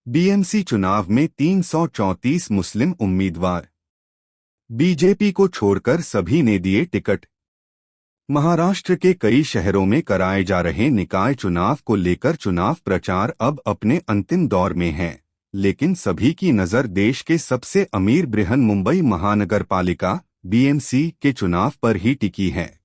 BMC चुनाव में 334 मुस्लिम उम्मीदवार। बीजेपी को छोड़कर सभी ने दिए टिकट। महाराष्ट्र के कई शहरों में कराए जा रहे निकाय चुनाव को लेकर चुनाव प्रचार अब अपने अंतिम दौर में है, लेकिन सभी की नजर देश के सबसे अमीर बृहन मुंबई महानगर पालिका बीएमसी के चुनाव पर ही टिकी है।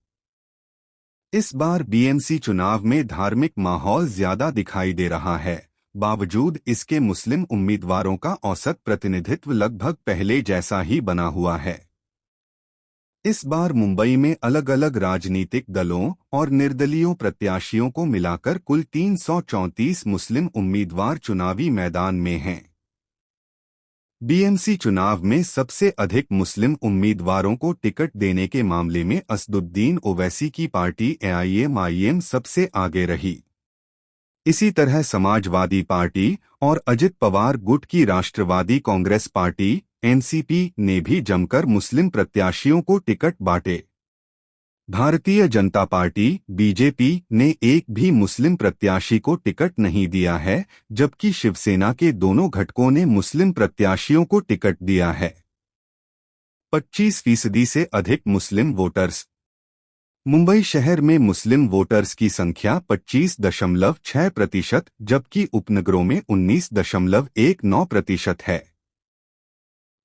इस बार बीएमसी चुनाव में धार्मिक माहौल ज्यादा दिखाई दे रहा है। बावजूद इसके मुस्लिम उम्मीदवारों का औसत प्रतिनिधित्व लगभग पहले जैसा ही बना हुआ है। इस बार मुंबई में अलग अलग राजनीतिक दलों और निर्दलीय प्रत्याशियों को मिलाकर कुल 334 मुस्लिम उम्मीदवार चुनावी मैदान में हैं। बीएमसी चुनाव में सबसे अधिक मुस्लिम उम्मीदवारों को टिकट देने के मामले में असदुद्दीन ओवैसी की पार्टी एआईएमआईएम सबसे आगे रही। इसी तरह समाजवादी पार्टी और अजित पवार गुट की राष्ट्रवादी कांग्रेस पार्टी एनसीपी ने भी जमकर मुस्लिम प्रत्याशियों को टिकट बांटे। भारतीय जनता पार्टी बीजेपी ने एक भी मुस्लिम प्रत्याशी को टिकट नहीं दिया है, जबकि शिवसेना के दोनों घटकों ने मुस्लिम प्रत्याशियों को टिकट दिया है। 25% से अधिक मुस्लिम वोटर्स। मुंबई शहर में मुस्लिम वोटर्स की संख्या 25.6%, जबकि उपनगरों में 19.19% है।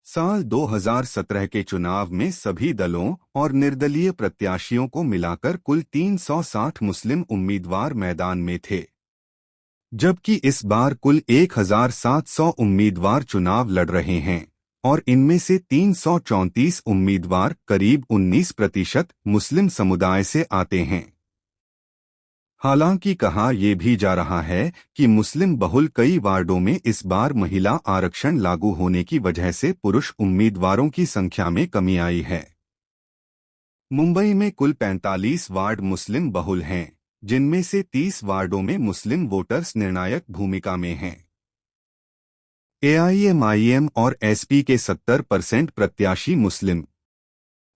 साल 2017 के चुनाव में सभी दलों और निर्दलीय प्रत्याशियों को मिलाकर कुल 360 मुस्लिम उम्मीदवार मैदान में थे, जबकि इस बार कुल 1700 उम्मीदवार चुनाव लड़ रहे हैं और इनमें से 334 उम्मीदवार करीब 19% मुस्लिम समुदाय से आते हैं। हालांकि कहा यह भी जा रहा है कि मुस्लिम बहुल कई वार्डों में इस बार महिला आरक्षण लागू होने की वजह से पुरुष उम्मीदवारों की संख्या में कमी आई है। मुंबई में कुल 45 वार्ड मुस्लिम बहुल हैं, जिनमें से 30 वार्डों में मुस्लिम वोटर्स निर्णायक भूमिका में हैं। एआईएमआईएम और एसपी के 70% प्रत्याशी मुस्लिम।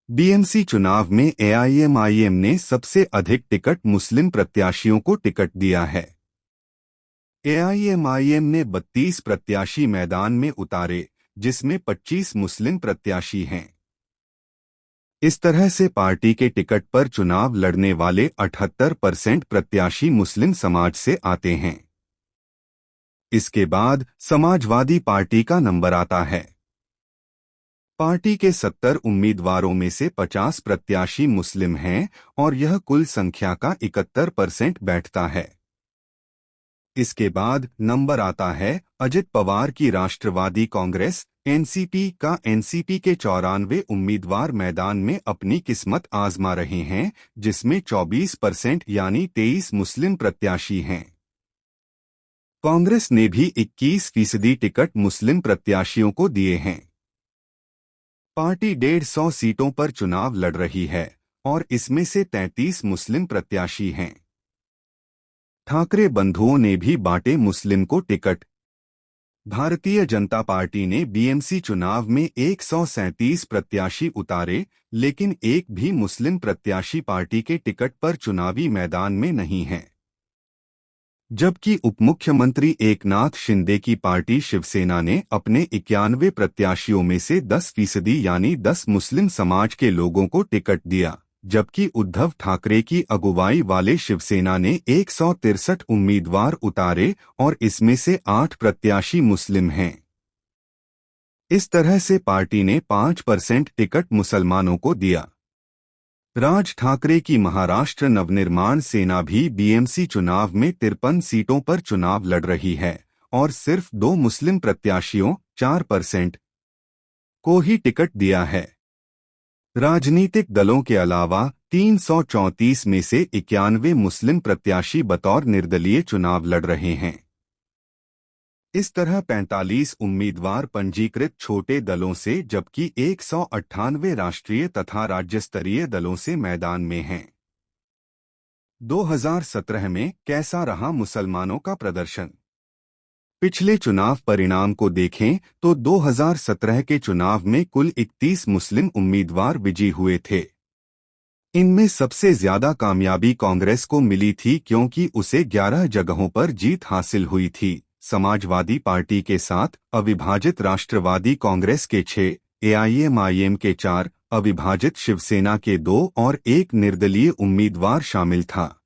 बीएमसी चुनाव में एआईएमआईएम ने सबसे अधिक टिकट मुस्लिम प्रत्याशियों को टिकट दिया है। एआईएमआईएम ने 32 प्रत्याशी मैदान में उतारे, जिसमें 25 मुस्लिम प्रत्याशी हैं। इस तरह से पार्टी के टिकट पर चुनाव लड़ने वाले 78% प्रत्याशी मुस्लिम समाज से आते हैं। इसके बाद समाजवादी पार्टी का नंबर आता है। पार्टी के 70 उम्मीदवारों में से 50 प्रत्याशी मुस्लिम हैं और यह कुल संख्या का 71% बैठता है। इसके बाद नंबर आता है अजित पवार की राष्ट्रवादी कांग्रेस एनसीपी का। एनसीपी के 94 उम्मीदवार मैदान में अपनी किस्मत आजमा रहे हैं, जिसमें 24% यानी 23 मुस्लिम प्रत्याशी हैं। कांग्रेस ने भी 21% टिकट मुस्लिम प्रत्याशियों को दिए हैं। पार्टी 150 सीटों पर चुनाव लड़ रही है और इसमें से 33 मुस्लिम प्रत्याशी हैं। ठाकरे बंधुओं ने भी बांटे मुस्लिम को टिकट। भारतीय जनता पार्टी ने बीएमसी चुनाव में 137 प्रत्याशी उतारे, लेकिन एक भी मुस्लिम प्रत्याशी पार्टी के टिकट पर चुनावी मैदान में नहीं है। जबकि उपमुख्यमंत्री एकनाथ शिंदे की पार्टी शिवसेना ने अपने 91 प्रत्याशियों में से 10% यानी 10 मुस्लिम समाज के लोगों को टिकट दिया, जबकि उद्धव ठाकरे की अगुवाई वाले शिवसेना ने 163 उम्मीदवार उतारे और इसमें से 8 प्रत्याशी मुस्लिम हैं। इस तरह से पार्टी ने 5% टिकट मुसलमानों को दिया। राज ठाकरे की महाराष्ट्र नवनिर्माण सेना भी बीएमसी चुनाव में 53 सीटों पर चुनाव लड़ रही है और सिर्फ 2 मुस्लिम प्रत्याशियों 4% को ही टिकट दिया है। राजनीतिक दलों के अलावा 334 में से 91 मुस्लिम प्रत्याशी बतौर निर्दलीय चुनाव लड़ रहे हैं। इस तरह 45 उम्मीदवार पंजीकृत छोटे दलों से, जबकि 198 राष्ट्रीय तथा राज्य स्तरीय दलों से मैदान में हैं। 2017 में कैसा रहा मुसलमानों का प्रदर्शन? पिछले चुनाव परिणाम को देखें तो 2017 के चुनाव में कुल 31 मुस्लिम उम्मीदवार विजयी हुए थे। इनमें सबसे ज्यादा कामयाबी कांग्रेस को मिली थी, क्योंकि उसे 11 जगहों पर जीत हासिल हुई थी, समाजवादी पार्टी के 7, अविभाजित राष्ट्रवादी कांग्रेस के 6, एआईएमआईएम के 4, अविभाजित शिवसेना के 2 और एक निर्दलीय उम्मीदवार शामिल था।